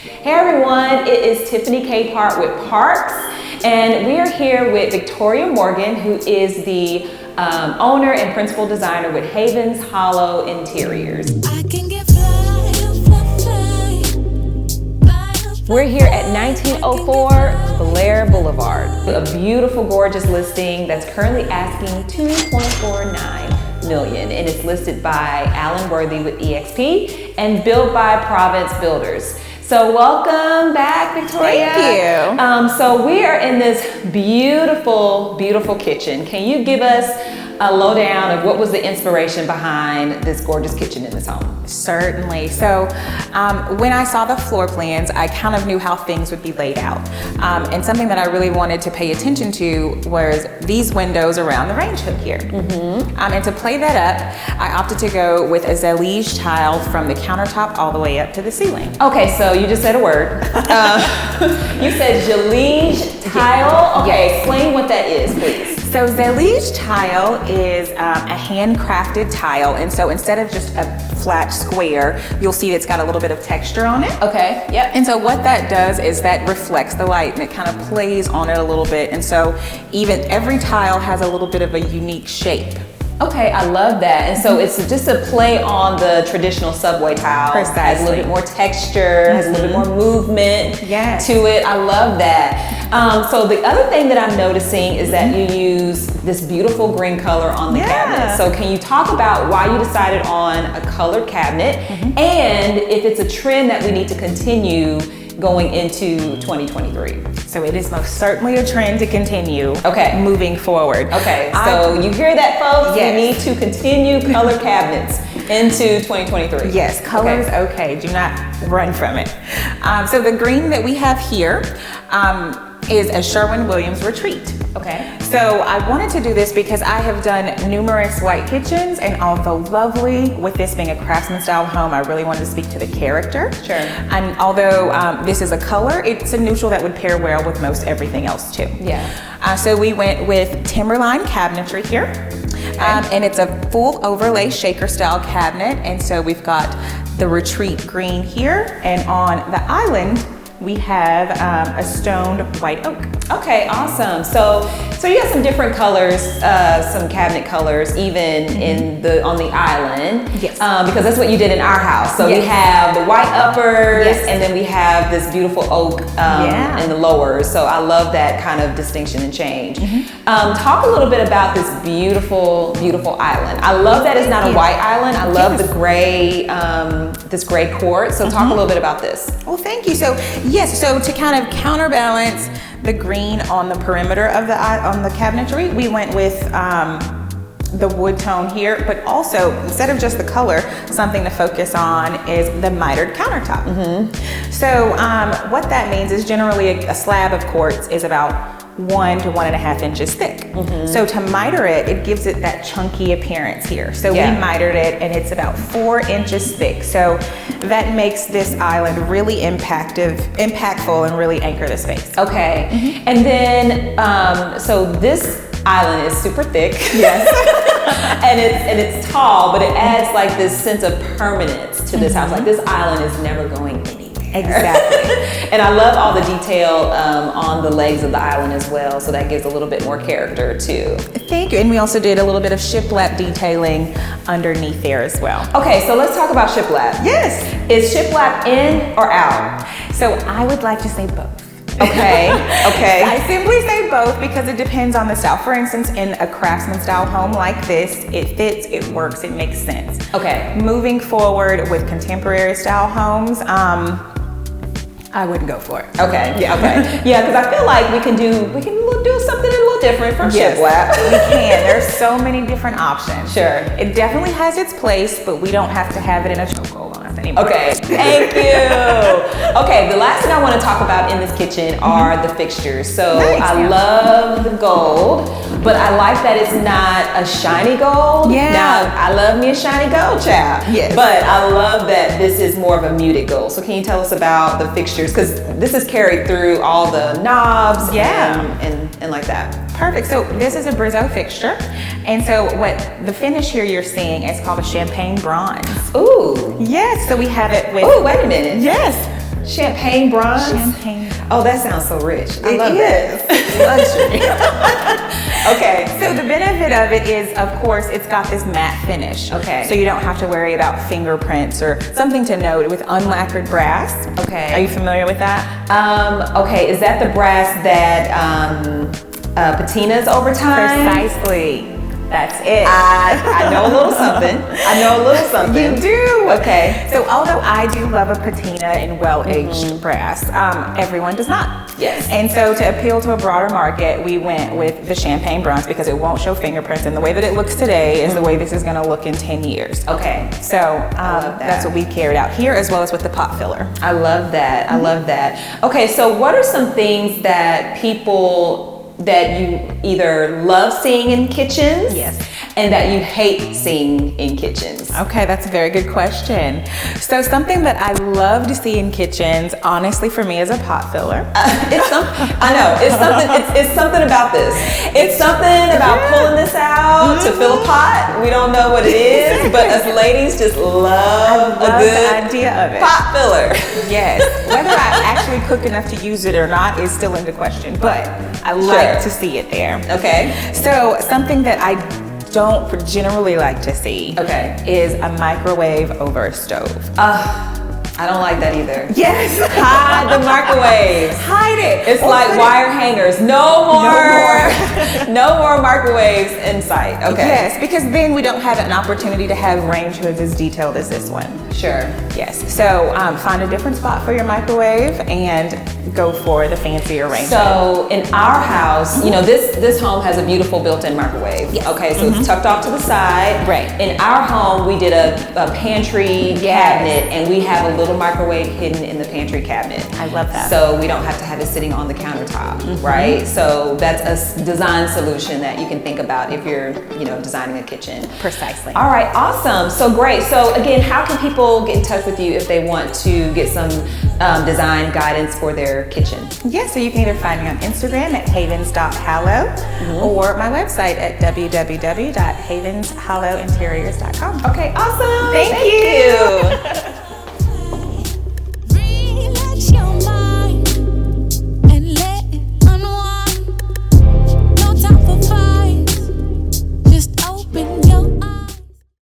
Hey everyone, it is Tifinie Capehart with Parks, and we are here with Victoria Morgan, who is the owner and principal designer with Havens Hallow Interiors. We're here at 1904 Blair Boulevard, a beautiful, gorgeous listing that's currently asking $2.49 million, and it's listed by Alan Worthy with EXP and built by Province Builders. So welcome back, Victoria. Thank you. So we are in this beautiful, beautiful kitchen. Can you give us a lowdown of what was the inspiration behind this gorgeous kitchen in this home? Certainly. So when I saw the floor plans, I kind of knew how things would be laid out. And something that I really wanted to pay attention to was these windows around the range hook here. And to play that up, I opted to go with a Zellige tile from the countertop all the way up to the ceiling. Okay, so you just said a word. You said Zellige tile. Okay, Yes. explain what that is, please. So Zellige tile is a handcrafted tile, and so instead of just a flat square, you'll see it's got a little bit of texture on it. Okay, yep. And so what that does is that reflects the light and it kind of plays on it a little bit, and so even every tile has a little bit of a unique shape. Okay, I love that. And so it's just a play on the traditional subway tile. Precisely. Has a little bit more texture, has a little bit more movement Yes. to it. I love that. So the other thing that I'm noticing is that you use this beautiful green color on the cabinet. So can you talk about why you decided on a colored cabinet and if it's a trend that we need to continue going into 2023? So it is most certainly a trend to continue moving forward. Okay, so you hear that, folks? Yes. We need to continue color cabinets into 2023. Yes, color is okay. Do not run from it. So the green that we have here is a Sherwin-Williams retreat. Okay. So I wanted to do this because I have done numerous white kitchens, and although lovely, with this being a craftsman style home, I really wanted to speak to the character. Sure. And although this is a color, it's a neutral that would pair well with most everything else too. Yeah. So we went with Timberline cabinetry here. And it's a full overlay shaker style cabinet. And so we've got the retreat green here, and on the island, we have a stoned white oak. Okay, awesome. So you have some different colors, some cabinet colors, even on the island. Yes. Because that's what you did in our house. So we have the white uppers, and then we have this beautiful oak in the lowers. So I love that kind of distinction and change. Talk a little bit about this beautiful, beautiful island. I love that it's not a white island. I love the gray, this gray quartz. So talk a little bit about this. Well, thank you. So yes, so to kind of counterbalance the green on the perimeter of the cabinetry, we went with the wood tone here, but also instead of just the color, something to focus on is the mitered countertop. So what that means is generally a slab of quartz is about 1 to 1.5 inches thick. So to miter it, it gives it that chunky appearance here. So we mitered it, and it's about 4 inches thick. So that makes this island really impactful and really anchor the space. Okay. And then, so this island is super thick. Yes. and it's tall, but it adds like this sense of permanence to this house. Like this island is never going anywhere. Exactly. And I love all the detail on the legs of the island as well, so that gives a little bit more character too. Thank you. And we also did a little bit of shiplap detailing underneath there as well. Okay, so let's talk about shiplap. Yes. Is shiplap in or out? So I would like to say both. Okay, okay. I simply say both because it depends on the style. For instance, in a craftsman style home like this, it fits, it works, it makes sense. Okay. Moving forward with contemporary style homes, I wouldn't go for it. Okay. Yeah. Okay. Yeah, because I feel like we can do something a little different from shiplap. We can. There's so many different options. Sure. It definitely has its place, but we don't have to have it in a chokehold on us anymore. Okay. Thank you. Okay. The last thing I want to talk about in this kitchen are the fixtures. So I love the gold, but I like that it's not a shiny gold. Yeah. Now I love me a shiny gold, child. Yes. But I love that this is more of a muted gold. So can you tell us about the fixtures? Because this is carried through all the knobs and like that. Perfect. So this is a Brizzo fixture. And so what the finish here you're seeing is called a champagne bronze. Ooh. Yes. So we have it with. Oh, wait a minute. Yes. Champagne bronze? Champagne. Oh, that sounds so rich. I love that. Luxury. Okay. So the benefit of it is, of course, it's got this matte finish. Okay. So you don't have to worry about fingerprints or something to note with unlacquered brass. Okay. Are you familiar with that? Okay, is that the brass that patinas over time? Precisely. That's it. I know a little something. I know a little something. You do. Okay. So although I do love a patina in well-aged brass, everyone does not. Yes. And so to appeal to a broader market, we went with the champagne bronze because it won't show fingerprints, and the way that it looks today is the way this is going to look in 10 years. Okay. So that's what we carried out here, as well as with the pot filler. I love that. I love that. Okay, so what are some things that that you either love seeing in kitchens, yes, and that you hate seeing in kitchens? Okay, that's a very good question. So something that I love to see in kitchens, honestly, for me, is a pot filler. I know, it's something about this. It's something about pulling this out to fill a pot. We don't know what it is, but us ladies just love a good the idea of it. Pot filler. Yes. Whether I actually cook enough to use it or not is still into question, but I like to see it there. Okay. So something that I don't generally like to see is a microwave over a stove. I don't like that either. Yes. Hide the microwaves. Hide it. It's like wire hangers. No more microwaves in sight. Okay. Yes, because then we don't have an opportunity to have range hoods as detailed as this one. Sure. Yes. So find a different spot for your microwave and go for the fancier range. So in our house, you know, this home has a beautiful built-in microwave. Yes. Okay, so it's tucked off to the side. Right. In our home, we did a pantry cabinet, and we have a little microwave hidden in the pantry cabinet. I love that. So we don't have to have it sitting on the countertop, right? So that's a design solution that you can think about if you're, you know, designing a kitchen. Precisely. All right, awesome. So great. So again, how can people get in touch with you if they want to get some design guidance for their kitchen? Yeah, so you can either find me on Instagram at havens.hallow or my website at www.havenshallowinteriors.com. Okay, awesome. Thank you.